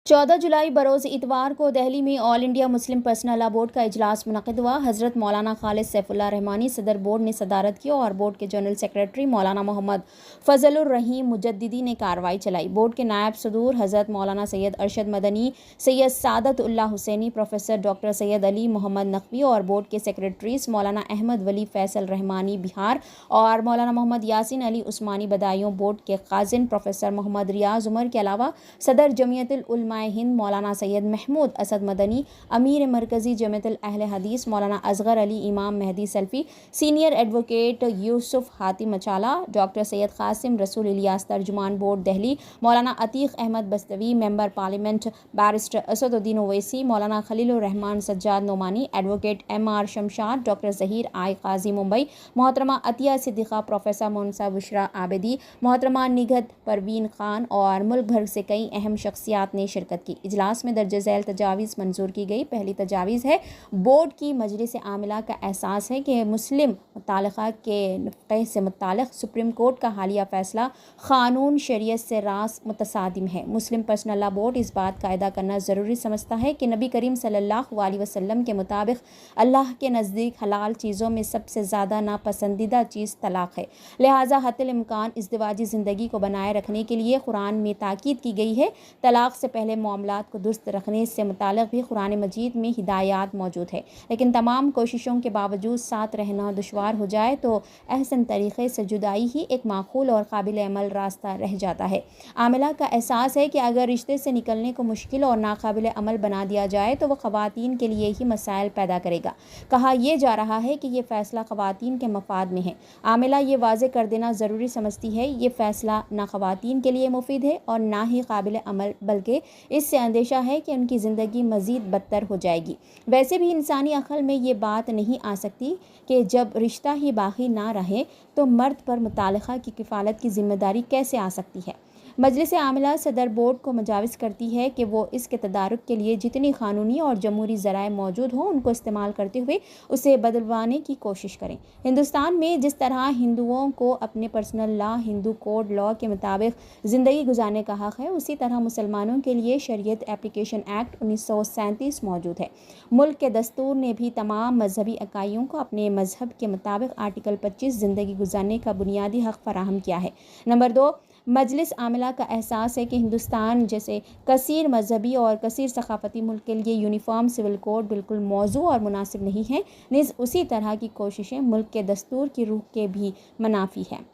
14 जुलाई बरोज़ इतवार को दहली में all India Muslim personal law board का इजलास मुनक़िद हुआ। हज़रत मौलाना खालिद सैफुल्लाह रहमानी सदर बोर्ड ने सदारत की और बोर्ड के जनरल सेक्रेटरी मौलाना मोहम्मद फ़ज़लुर रहीम मुजद्दिदी ने कार्रवाई चलाई। बोर्ड के नायब सदूर हज़रत मौलाना सैयद अरशद मदनी, सैयद सादत उल्लाह हुसैनी, प्रोफेसर डॉक्टर सैयद अली मोहम्मद नकवी और बोर्ड के सेक्रेटरीज मौलाना अहमद वली फैसल रहमानी बिहार और मौलाना मोहम्मद यासीन अली उस्मानी बदायूं, बोर्ड के क़ाज़िन प्रोफेसर मोहम्मद रियाज उमर के अलावा सदर जमियतुल उलमा हिंद मौलाना सैयद महमूद असद मदनी, अमीर मरकज़ी जमियतुल अहले हदीस मौलाना Asghar Ali Imam Mehdi Salafi, senior advocate Yusuf Hati Machala, doctor Syed Qasim रसूल Ilyas तर्जुमान board Delhi, Maulana Atiq Ahmad Bastavi, member parliament barrister Asaduddin Owaisi, Maulana Khalilur Rahman Sajjad Nomani, advocate MR Shamshad, doctor Zaheer I Qazi Mumbai, मोहतरमा अतिया सिद्दीक़ा, प्रोफेसर मुनसा बुशरा आबिदी, मोहतरमा निगहत परवीन ख़ान और मुल्क भर से कई अहम शख्सियात ने शिरकत की। इजलास में दर्ज झैल तजावीज़ मंजूर की गई। पहली तजावीज़ है, बोर्ड की मजलिस आमिला का एहसास है कि मुस्लिम मुतालिका के नुक्ते से मुतालिक सुप्रीम कोर्ट का हालिया फ़ैसला क़ानून शरीयत से रास मुतसादिम है। मुस्लिम पर्सनल लॉ बोर्ड इस बात का अदा करना ज़रूरी समझता है कि नबी करीम सल्लल्लाहु अलैहि वसल्लम के मुताबिक अल्लाह के नज़दीक हलाल चीज़ों में सबसे ज़्यादा नापसंदीदा चीज़ तलाक़ है। लिहाजा हत्तल इम्कान इज़्दिवाजी ज़िंदगी को बनाए रखने के लिए कुरान में ताकीद की गई है। तलाक़ से पहले मामलात को दुरुस्त रखने से मुतालिक भी कुरान मजीद में हिदायत मौजूद है, लेकिन तमाम कोशिशों के बावजूद साथ रहना दुश्वार हो जाए तो अहसन तरीक़े से जुदाई ही एक माकूल और काबिल अमल रास्ता रह जाता है। आमिला का एहसास है कि अगर रिश्ते से निकलने को मुश्किल और नाकाबिल अमल बना दिया जाए तो वह ख़वातीन के लिए ही मसाइल पैदा करेगा। कहा यह जा रहा है कि ये फ़ैसला ख़वातीन के मफाद में है। आमिला ये वाज़े कर देना ज़रूरी समझती है ये फ़ैसला ना ख़वातीन के लिए मुफीद है और ना ही काबिल अमल, बल्कि इससे अंदेशा है कि उनकी ज़िंदगी मज़ीद बदतर हो जाएगी। वैसे भी इंसानी अक़ल में ये बात नहीं आ सकती कि जब रिश्ता ही बाकी ना रहे तो मर्द पर मुतालिका की किफ़ालत की ज़िम्मेदारी कैसे आ सकती है। मजलिस आमिला सदर बोर्ड को मुजाविज़ करती है कि वो इसके तदारुक के लिए जितनी क़ानूनी और जमहूरी ज़राए मौजूद हों उनको इस्तेमाल करते हुए उसे बदलवाने की कोशिश करें। हिंदुस्तान में जिस तरह हिंदुओं को अपने personal law, Hindu code law के मुताबिक ज़िंदगी गुजारने का हक़ है, उसी तरह मुसलमानों के लिए शरीयत एप्लीकेशन एक्ट 1937 मौजूद है। मुल्क के दस्तूर ने भी तमाम मजहबी इकाइयों को अपने मजहब के मुताबिक आर्टिकल 25 ज़िंदगी गुजारने का बुनियादी हक़ फराहम किया है। नंबर 2, मजलिस आमिला का एहसास है कि हिंदुस्तान जैसे कसीर मजहबी और कसीर सकाफ़ती मुल्क के लिए यूनिफॉर्म सिविल कोड बिल्कुल मौजू और मुनासिब नहीं है। निज़ उसी तरह की कोशिशें मुल्क के दस्तूर की रूह के भी मुनाफी है।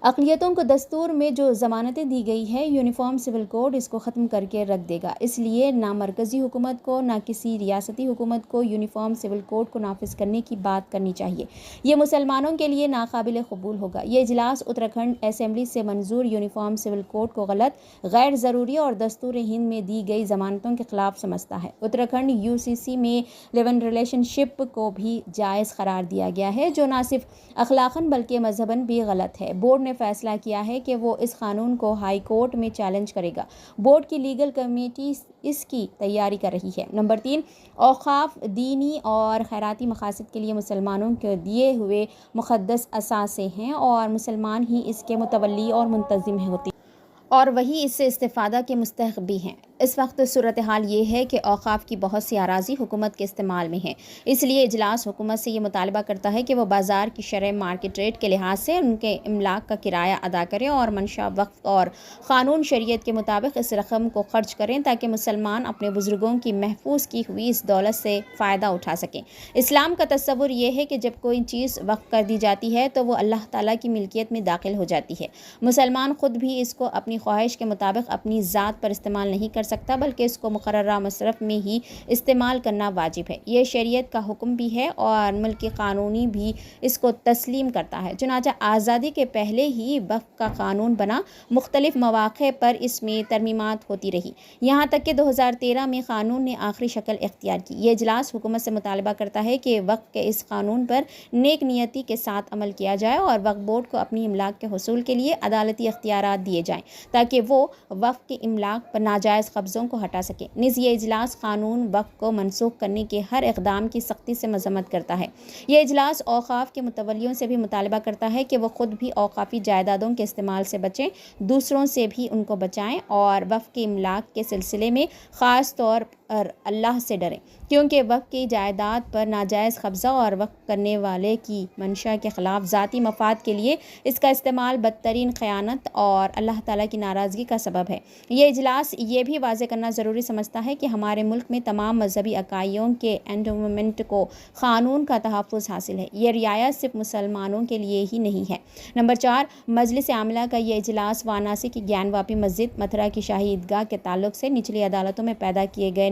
अक़लियतों को दस्तूर में जो ज़मानतें दी गई है, यूनिफॉर्म सिविल कोड इसको ख़त्म करके रख देगा। इसलिए ना मरकज़ी हुकूमत को ना किसी रियासती हुकूमत को यूनिफॉर्म सिविल कोड को नाफिज करने की बात करनी चाहिए। ये मुसलमानों के लिए नाकाबिल कबूल होगा। ये इजलास उत्तराखंड असेंबली से मंजूर यूनिफॉर्म सिविल कोड को गलत, गैर ज़रूरी और दस्तूर हिंद में दी गई ज़मानतों के ख़िलाफ़ समझता है। उत्तराखंड UCC में लिव इन रिलेशनशिप को भी जायज़ करार दिया गया है, जो ना सिर्फ अखलाक़न बल्कि मजहबन भी गलत है। बोर्ड ने फैसला किया है कि वो इस कानून को हाई कोर्ट में चैलेंज करेगा। बोर्ड की लीगल कमेटी इसकी तैयारी कर रही है। नंबर 3, औक़ाफ़ दीनी और खैराती मक़ासद के लिए मुसलमानों के दिए हुए मुक़द्दस असासे हैं और मुसलमान ही इसके मुतवल्ली और मुंतज़िम होते और वही इससे इस्तिफ़ादा के मुस्तहक़ भी हैं। इस वक्त सूरत हाल ये है कि औक़ाफ़ की बहुत सी अराज़ी हुकूमत के इस्तेमाल में है। इसलिए इजलास हुकूमत से ये मुतालबा करता है कि वो बाज़ार की शरह मार्केट रेट के लिहाज से उनके इमलाक का किराया अदा करें और मंशा वक्फ़ और क़ानून शरीयत के मुताबिक इस रकम को ख़र्च करें ताकि मुसलमान अपने बुज़ुर्गों की महफूज की हुई इस दौलत से फ़ायदा उठा सकें। इस्लाम का तसव्वुर ये है कि जब कोई चीज़ वक्फ़ कर दी जाती है तो वो अल्लाह ताला की मिल्कियत में दाखिल हो जाती है। मुसलमान ख़ुद भी इसको अपनी ख्वाहिश के मुताबिक अपनी ज़ात पर इस्तेमाल नहीं कर सकता, बल्कि इसको मुकर्ररा मसरफ़ में ही इस्तेमाल करना वाजिब है। ये शरीयत का हुक्म भी है और मुल्क कानूनी भी इसको तस्लीम करता है। चुनांचे आज़ादी के पहले ही वक्फ़ का कानून बना, मुख्तलिफ मौक़े पर इसमें तरमीमात होती रही, यहाँ तक कि 2013 में कानून ने आखिरी शक्ल इख्तियार की। ये इजलास हुकूमत से मुतालबा करता है कि वक्फ़ के इस कानून पर नेक नियति के साथ अमल किया जाए और वक्फ़ बोर्ड को अपनी इमलाक के हुसूल के लिए अदालती इख्तियारात दिए जाएँ ताकि वो वक्फ़ के इमलाक पर नाजायज़ قبضوں کو ہٹا سکے۔ نیز یہ اجلاس قانون وقف کو منسوخ کرنے کے ہر اقدام کی سختی سے مذمت کرتا ہے۔ یہ اجلاس اوقاف کے متولیوں سے بھی مطالبہ کرتا ہے کہ وہ خود بھی اوقافی جائیدادوں کے استعمال سے بچیں، دوسروں سے بھی ان کو بچائیں اور وقف کی املاک کے سلسلے میں خاص طور پر اللہ سے ڈریں، کیونکہ وقف کی جائیداد پر ناجائز قبضہ اور وقف کرنے والے کی منشا کے خلاف ذاتی مفاد کے لیے اس کا استعمال بدترین خیانت اور اللہ تعالیٰ کی ناراضگی کا سبب ہے۔ یہ اجلاس یہ بھی واضح کرنا ضروری سمجھتا ہے کہ ہمارے ملک میں تمام مذہبی اکائیوں کے انڈومنٹ کو قانون کا تحفظ حاصل ہے۔ یہ رعایت صرف مسلمانوں کے لیے ہی نہیں ہے۔ نمبر 4، مجلس عاملہ کا یہ اجلاس وارانسی کی گیان واپی مسجد، متھرا کی شاہی عیدگاہ کے تعلق سے نچلی عدالتوں میں پیدا کیے گئے